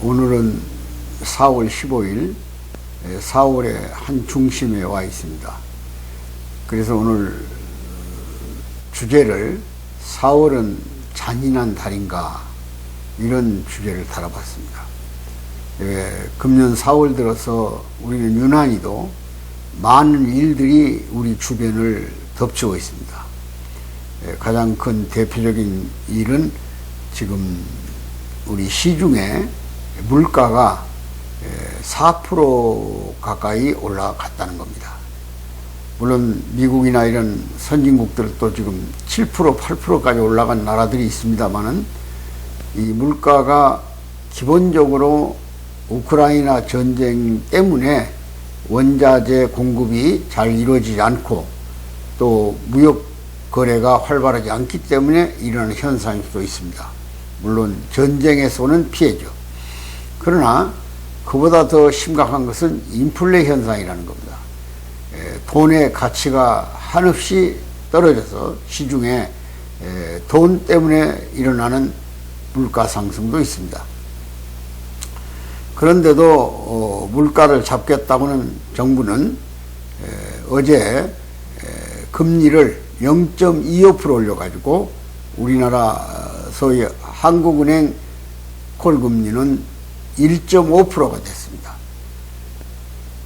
오늘은 4월 15일, 4월의 한 중심에 와 있습니다. 그래서 오늘 주제를 4월은 잔인한 달인가, 이런 주제를 달아봤습니다. 금년 4월 들어서 우리는 유난히도 많은 일들이 우리 주변을 덮치고 있습니다. 가장 큰 대표적인 일은 지금 우리 시중에 물가가 4% 가까이 올라갔다는 겁니다. 물론 미국이나 이런 선진국들도 지금 7%, 8%까지 올라간 나라들이 있습니다만은 이 물가가 기본적으로 우크라이나 전쟁 때문에 원자재 공급이 잘 이루어지지 않고 또 무역 거래가 활발하지 않기 때문에 일어나는 현상일 수도 있습니다. 물론 전쟁에서 오는 피해죠. 그러나 그보다 더 심각한 것은 인플레 현상이라는 겁니다. 돈의 가치가 한없이 떨어져서 시중에 돈 때문에 일어나는 물가 상승도 있습니다. 그런데도 물가를 잡겠다고는 정부는 어제 금리를 0.25% 올려가지고 우리나라 소위 한국은행 콜금리는 1.5%가 됐습니다.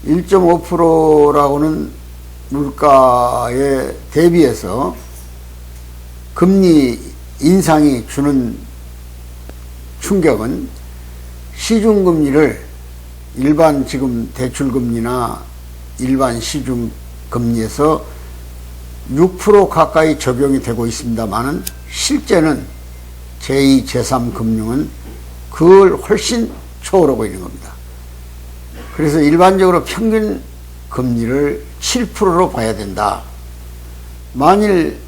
1.5%라고는 물가에 대비해서 금리 인상이 주는 충격은 시중금리를 일반 지금 대출금리나 일반 시중금리에서 6% 가까이 적용이 되고 있습니다만은 실제는 제2, 제3금융은 그걸 훨씬 초월하고 있는 겁니다. 그래서 일반적으로 평균 금리를 7%로 봐야 된다. 만일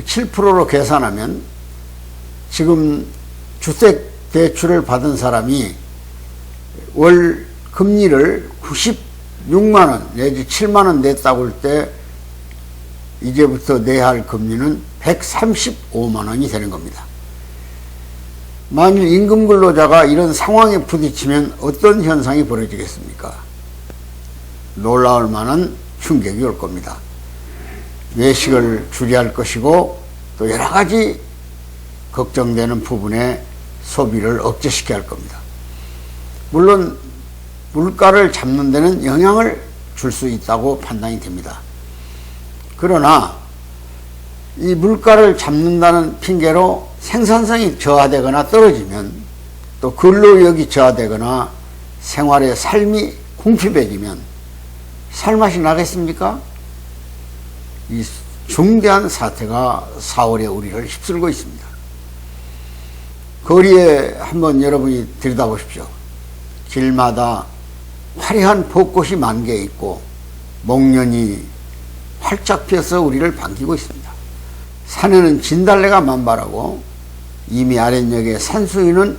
7%로 계산하면 지금 주택 대출을 받은 사람이 월 금리를 96만원 내지 7만원 냈다고 할 때 이제부터 내야 할 금리는 135만원이 되는 겁니다. 만일 임금 근로자가 이런 상황에 부딪히면 어떤 현상이 벌어지겠습니까? 놀라울 만한 충격이 올 겁니다. 외식을 줄여야 할 것이고 또 여러 가지 걱정되는 부분에 소비를 억제시켜야 할 겁니다. 물론 물가를 잡는 데는 영향을 줄 수 있다고 판단이 됩니다. 그러나 이 물가를 잡는다는 핑계로 생산성이 저하되거나 떨어지면 또 근로력이 저하되거나 생활의 삶이 궁핍해지면 살맛이 나겠습니까? 이 중대한 사태가 4월에 우리를 휩쓸고 있습니다. 거리에 한번 여러분이 들여다보십시오. 길마다 화려한 벚꽃이 만개해 있고 목련이 활짝 피어서 우리를 반기고 있습니다. 산에는 진달래가 만발하고 이미 아랫역의 산수유는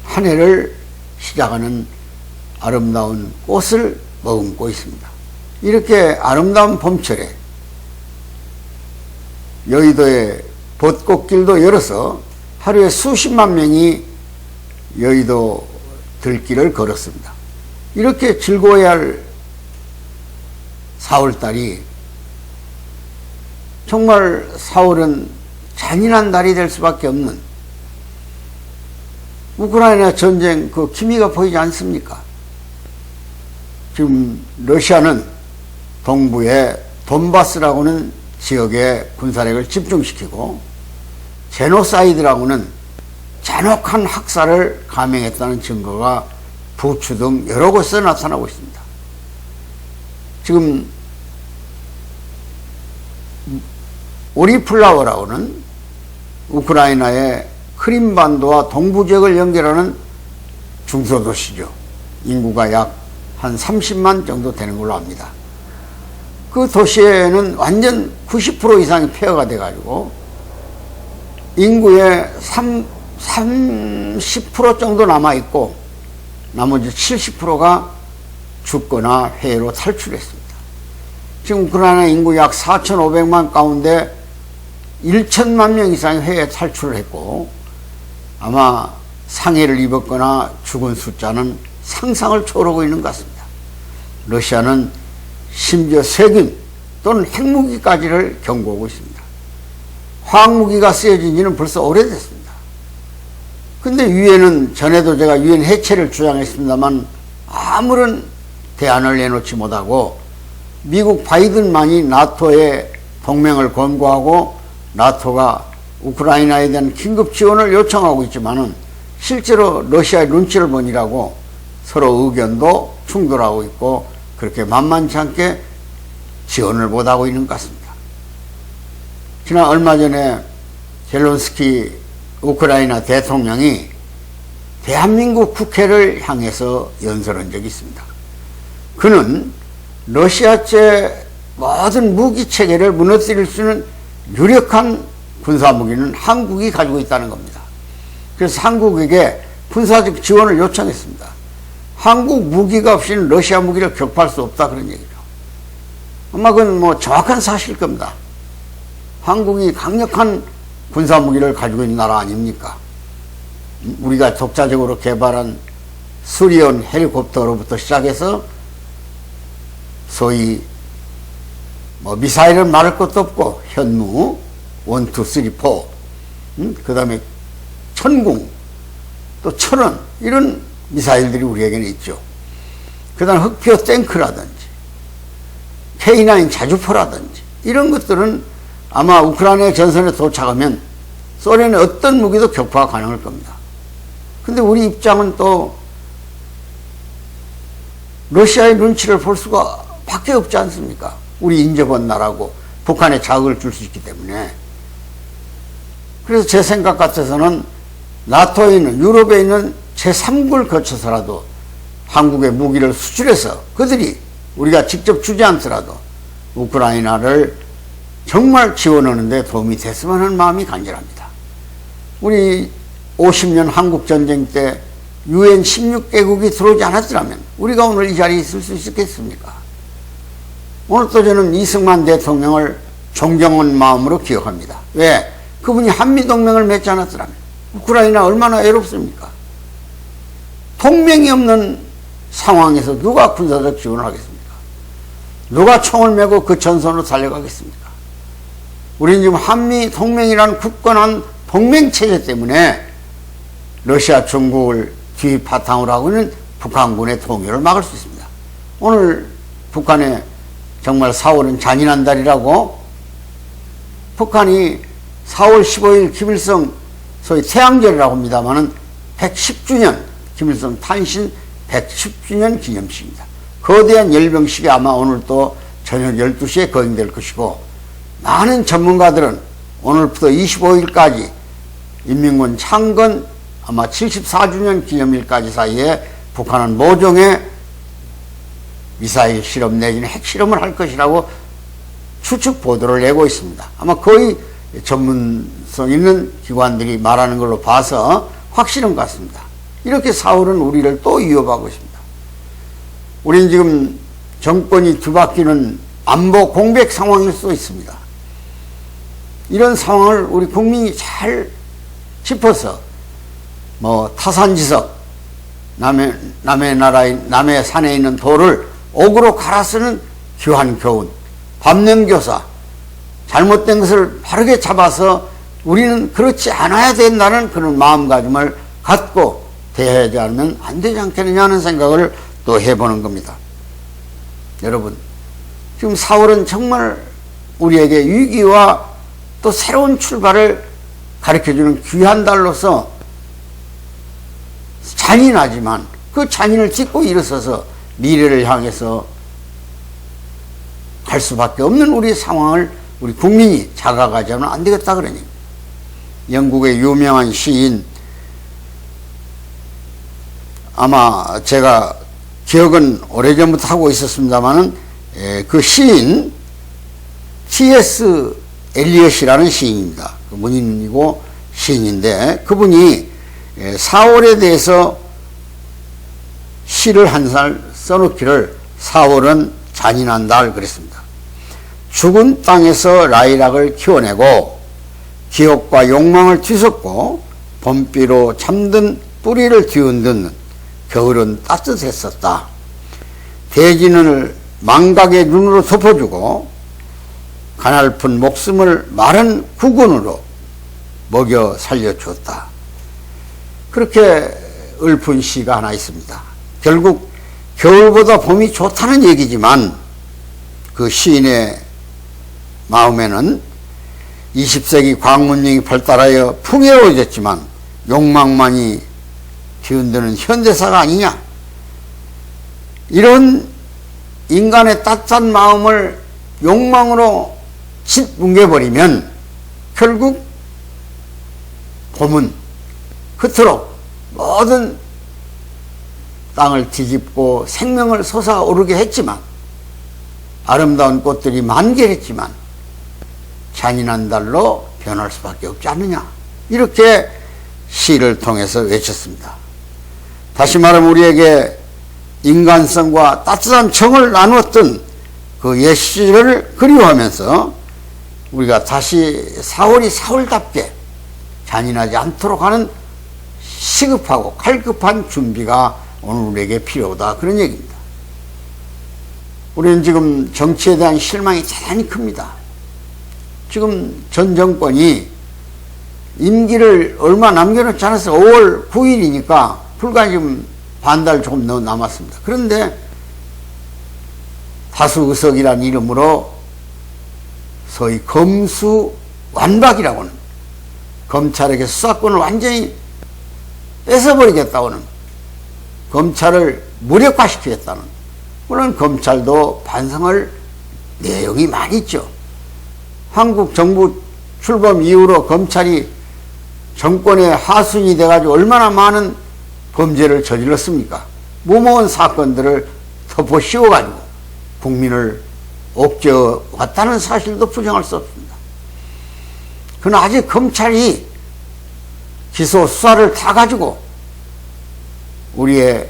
한 해를 시작하는 아름다운 꽃을 머금고 있습니다. 이렇게 아름다운 봄철에 여의도의 벚꽃길도 열어서 하루에 수십만 명이 여의도 들길을 걸었습니다. 이렇게 즐거워야 할 4월달이 정말 4월은 잔인한 달이 될 수밖에 없는 우크라이나 전쟁 그 기미가 보이지 않습니까? 지금 러시아는 동부의 돈바스라고는 지역에 군사력을 집중시키고 제노사이드라고는 잔혹한 학살을 감행했다는 증거가 부추 등 여러 곳에서 나타나고 있습니다. 지금 오리플라워라고는 우크라이나의 크림반도와 동부 지역을 연결하는 중소도시죠. 인구가 약 한 30만 정도 되는 걸로 압니다. 그 도시에는 완전 90% 이상이 폐허가 돼가지고 인구의 30% 정도 남아있고 나머지 70%가 죽거나 해외로 탈출했습니다. 지금 우크라이나 인구 약 4,500만 가운데 1천만 명 이상이 해외 탈출을 했고 아마 상해를 입었거나 죽은 숫자는 상상을 초월하고 있는 것 같습니다. 러시아는 심지어 세균 또는 핵무기까지를 경고하고 있습니다. 화학무기가 쓰여진 지는 벌써 오래됐습니다. 근데 유엔은 전에도 제가 유엔 해체를 주장했습니다만 아무런 대안을 내놓지 못하고 미국 바이든만이 나토에 동맹을 권고하고 나토가 우크라이나에 대한 긴급 지원을 요청하고 있지만은 실제로 러시아의 눈치를 보니라고 서로 의견도 충돌하고 있고 그렇게 만만치 않게 지원을 못하고 있는 것 같습니다. 지난 얼마 전에 젤론스키 우크라이나 대통령이 대한민국 국회를 향해서 연설한 적이 있습니다. 그는 러시아제 모든 무기 체계를 무너뜨릴 수 있는 유력한 군사무기는 한국이 가지고 있다는 겁니다. 그래서 한국에게 군사적 지원을 요청했습니다. 한국 무기가 없이는 러시아 무기를 격파할 수 없다 그런 얘기죠. 아마 그건 뭐 정확한 사실일 겁니다. 한국이 강력한 군사무기를 가지고 있는 나라 아닙니까? 우리가 독자적으로 개발한 수리온 헬리콥터로부터 시작해서 소위 뭐 미사일은 말할 것도 없고 현무 1, 2, 3, 4 그 다음에 천궁 또 천원 이런 미사일들이 우리에게는 있죠. 그 다음 흑표 탱크라든지 K9 자주포라든지 이런 것들은 아마 우크라이나 전선에 도착하면 소련의 어떤 무기도 격파가 가능할 겁니다. 근데 우리 입장은 또 러시아의 눈치를 볼 수가 밖에 없지 않습니까? 우리 인접한 나라고 북한에 자극을 줄 수 있기 때문에. 그래서 제 생각 같아서는 나토에 있는 유럽에 있는 제3국을 거쳐서라도 한국에 무기를 수출해서 그들이 우리가 직접 주지 않더라도 우크라이나를 정말 지원하는 데 도움이 됐으면 하는 마음이 간절합니다. 우리 50년 한국전쟁 때 UN 16개국이 들어오지 않았더라면 우리가 오늘 이 자리에 있을 수 있었겠습니까? 오늘 또 저는 이승만 대통령을 존경한 마음으로 기억합니다. 왜? 그분이 한미동맹을 맺지 않았더라면 우크라이나 얼마나 외롭습니까? 동맹이 없는 상황에서 누가 군사적 지원을 하겠습니까? 누가 총을 메고 그 전선으로 달려가겠습니까? 우리는 지금 한미동맹이라는 굳건한 동맹체제 때문에 러시아, 중국을 뒤바탕으로 하고 있는 북한군의 통일을 막을 수 있습니다. 오늘 북한에 정말 4월은 잔인한 달이라고 북한이 4월 15일 김일성 소위 태양절이라고 합니다만은 110주년 김일성 탄신 110주년 기념식입니다. 거대한 열병식이 아마 오늘 또 저녁 12시에 거행될 것이고 많은 전문가들은 오늘부터 25일까지 인민군 창건 아마 74주년 기념일까지 사이에 북한은 모종의 미사일 실험 내지는 핵실험을 할 것이라고 추측 보도를 내고 있습니다. 아마 거의 전문성 있는 기관들이 말하는 걸로 봐서 확실한 것 같습니다. 이렇게 4월은 우리를 또 위협하고 있습니다. 우리는 지금 정권이 뒤바뀌는 안보 공백 상황일 수도 있습니다. 이런 상황을 우리 국민이 잘 짚어서 뭐 타산지석 남의 산에 있는 돌을 옥으로 갈아 쓰는 교환교훈, 반면교사, 잘못된 것을 바르게 잡아서 우리는 그렇지 않아야 된다는 그런 마음가짐을 갖고 대해야지 않으면 안 되지 않겠느냐 하는 생각을 또 해보는 겁니다. 여러분, 지금 4월은 정말 우리에게 위기와 또 새로운 출발을 가르쳐주는 귀한 달로서 잔인하지만 그 잔인을 딛고 일어서서 미래를 향해서 갈 수밖에 없는 우리 상황을 우리 국민이 자각하자면 안 되겠다 그러니. 영국의 유명한 시인, 아마 제가 기억은 오래전부터 하고 있었습니다만은 그 시인 T.S. 엘리엇이라는 시인입니다. 그 문인이고 시인인데 그분이 4월에 대해서 시를 한 살 써놓기를 4월은 잔인한 달 그랬습니다. 죽은 땅에서 라일락을 키워내고 기억과 욕망을 뒤섞고 봄비로 잠든 뿌리를 뒤흔든 겨울은 따뜻했었다. 대지는 망각의 눈으로 덮어주고 가냘픈 목숨을 마른 구근으로 먹여 살려주었다. 그렇게 읊은 시가 하나 있습니다. 결국 겨울보다 봄이 좋다는 얘기지만 그 시인의 마음에는 20세기 과학문명이 발달하여 풍요로워졌지만 욕망만이 뒤흔드는 현대사가 아니냐. 이런 인간의 따뜻한 마음을 욕망으로 짓뭉개버리면 결국 봄은 그토록 모든 땅을 뒤집고 생명을 솟아오르게 했지만 아름다운 꽃들이 만개했지만 잔인한 달로 변할 수밖에 없지 않느냐. 이렇게 시를 통해서 외쳤습니다. 다시 말하면 우리에게 인간성과 따뜻한 정을 나누었던 그 옛 시절을 그리워하면서 우리가 다시 4월이 4월답게 잔인하지 않도록 하는 시급하고 갈급한 준비가 오늘 우리에게 필요하다. 그런 얘기입니다. 우리는 지금 정치에 대한 실망이 대단히 큽니다. 지금 전 정권이 임기를 얼마 남겨놓지 않았어요. 5월 9일이니까 불과 지금 반달 조금 더 남았습니다. 그런데 다수의석이라는 이름으로 소위 검수완박이라고는 검찰에게 수사권을 완전히 뺏어버리겠다고는 검찰을 무력화시키겠다는, 물론 검찰도 반성할 내용이 많이 있죠. 한국 정부 출범 이후로 검찰이 정권의 하순이 돼가지고 얼마나 많은 범죄를 저질렀습니까? 무모한 사건들을 덮어 씌워가지고 국민을 옥죄어왔다는 사실도 부정할 수 없습니다. 그러나 아직 검찰이 기소 수사를 다 가지고 우리의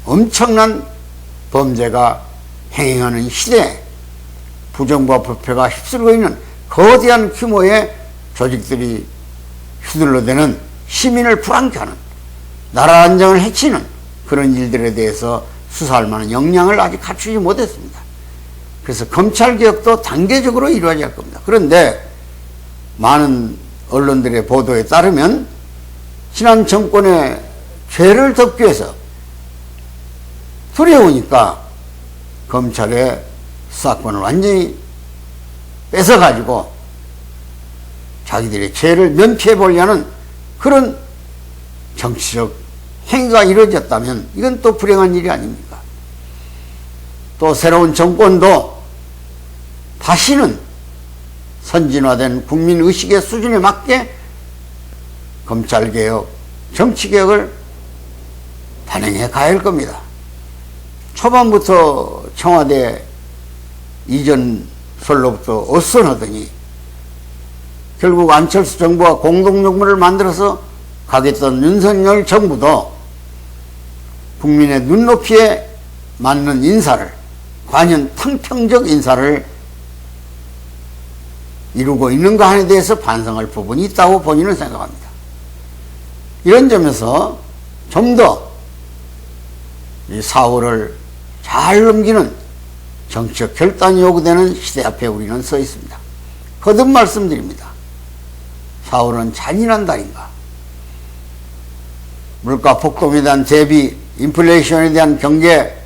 엄청난 범죄가 행행하는 시대에 부정과 부패가 휩쓸고 있는 거대한 규모의 조직들이 휘둘러대는 시민을 불안케 하는, 나라 안정을 해치는 그런 일들에 대해서 수사할 만한 역량을 아직 갖추지 못했습니다. 그래서 검찰개혁도 단계적으로 이루어져야 할 겁니다. 그런데 많은 언론들의 보도에 따르면 지난 정권의 죄를 덮기 위해서 두려우니까 검찰의 수사권을 완전히 뺏어가지고 자기들의 죄를 면피해보려는 그런 정치적 행위가 이루어졌다면 이건 또 불행한 일이 아닙니까? 또 새로운 정권도 다시는 선진화된 국민의식의 수준에 맞게 검찰개혁, 정치개혁을 단행해 가야 할 겁니다. 초반부터 청와대 이전설로부터 어선하더니 결국 안철수 정부와 공동정부를 만들어서 가겠던 윤석열 정부도 국민의 눈높이에 맞는 인사를, 관연 탕평적 인사를 이루고 있는가에 대해서 반성할 부분이 있다고 본인은 생각합니다. 이런 점에서 좀 더 이 4월을 잘 넘기는 정치적 결단이 요구되는 시대 앞에 우리는 서 있습니다. 거듭 말씀드립니다. 4월은 잔인한 달인가? 물가 폭등에 대한 대비, 인플레이션에 대한 경계,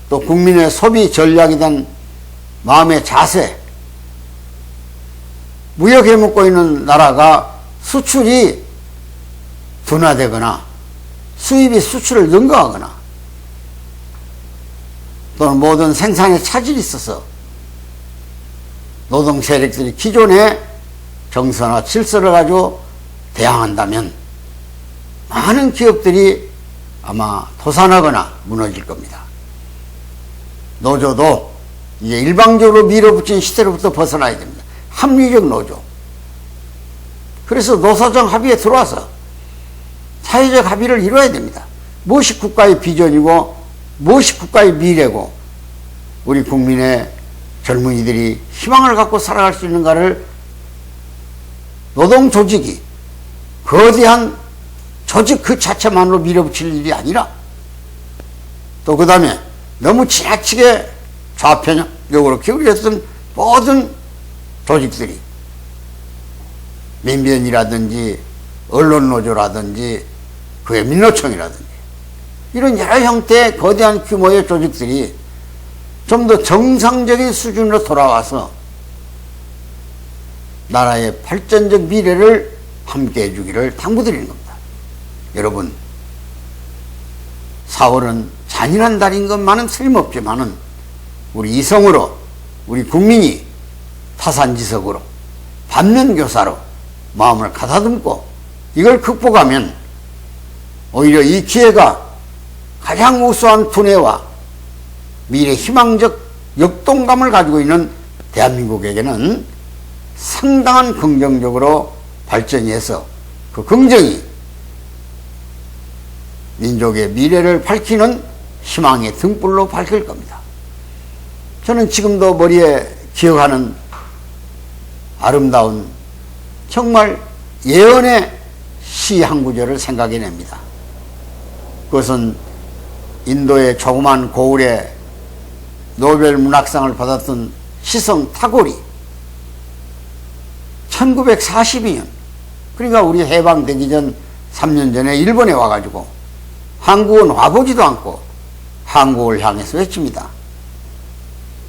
또 국민의 소비 전략에 대한 마음의 자세, 무역해 먹고 있는 나라가 수출이 둔화되거나 수입이 수출을 능가하거나 또는 모든 생산에 차질이 있어서 노동 세력들이 기존의 정서나 질서를 가지고 대항한다면 많은 기업들이 아마 도산하거나 무너질 겁니다. 노조도 이제 일방적으로 밀어붙인 시대로부터 벗어나야 됩니다. 합리적 노조. 그래서 노사정 합의에 들어와서 사회적 합의를 이루어야 됩니다. 무엇이 국가의 비전이고 무엇이 국가의 미래고 우리 국민의 젊은이들이 희망을 갖고 살아갈 수 있는가를 노동조직이 거대한 조직 그 자체만으로 밀어붙일 일이 아니라 또 그 다음에 너무 지나치게 좌편적으로 기울였던 모든 조직들이 민변이라든지 언론노조라든지 그의 민노총이라든지 이런 여러 형태의 거대한 규모의 조직들이 좀 더 정상적인 수준으로 돌아와서 나라의 발전적 미래를 함께 해주기를 당부드리는 겁니다. 여러분, 4월은 잔인한 달인 것만은 틀림없지만은 우리 이성으로 우리 국민이 타산지석으로 반면교사로 마음을 가다듬고 이걸 극복하면 오히려 이 기회가 가장 우수한 두뇌와 미래 희망적 역동감을 가지고 있는 대한민국에게는 상당한 긍정적으로 발전이 해서 그 긍정이 민족의 미래를 밝히는 희망의 등불로 밝힐 겁니다. 저는 지금도 머리에 기억하는 아름다운 정말 예언의 시 한 구절을 생각해냅니다. 그것은 인도의 조그만 고을에 노벨 문학상을 받았던 시성 타고리 1942년 그러니까 우리 해방되기 전 3년 전에 일본에 와가지고 한국은 와보지도 않고 한국을 향해서 외칩니다.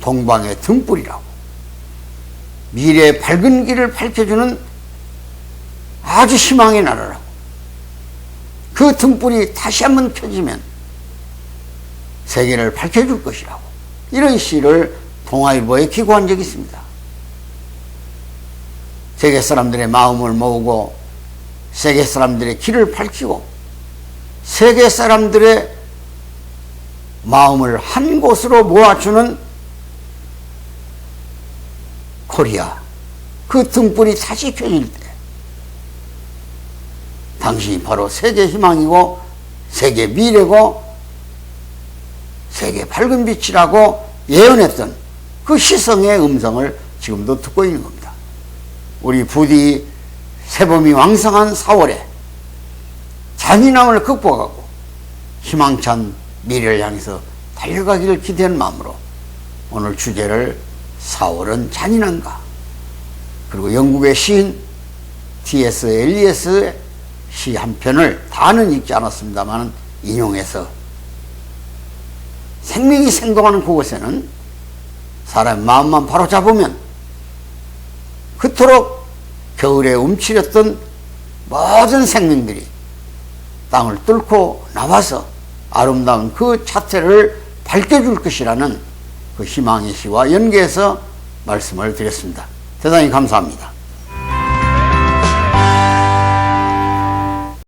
동방의 등불이라고. 미래의 밝은 길을 밝혀주는 아주 희망의 나라라고. 그 등불이 다시 한번 켜지면 세계를 밝혀줄 것이라고. 이런 시를 동아일보에 기고한 적이 있습니다. 세계 사람들의 마음을 모으고 세계 사람들의 길을 밝히고 세계 사람들의 마음을 한 곳으로 모아주는 코리아, 그 등불이 다시 켜질 때 당신이 바로 세계 희망이고 세계 미래고 세계 밝은 빛이라고 예언했던 그 시성의 음성을 지금도 듣고 있는 겁니다. 우리 부디 세범이 왕성한 4월에 잔인함을 극복하고 희망찬 미래를 향해서 달려가기를 기대하는 마음으로 오늘 주제를 4월은 잔인한가, 그리고 영국의 시인 T.S. 엘리엇의 시 한 편을 다는 읽지 않았습니다만 인용해서 생명이 생동하는 그곳에는 사람의 마음만 바로 잡으면 그토록 겨울에 움츠렸던 모든 생명들이 땅을 뚫고 나와서 아름다운 그 자태를 밝혀줄 것이라는 그 희망의 시와 연계해서 말씀을 드렸습니다. 대단히 감사합니다.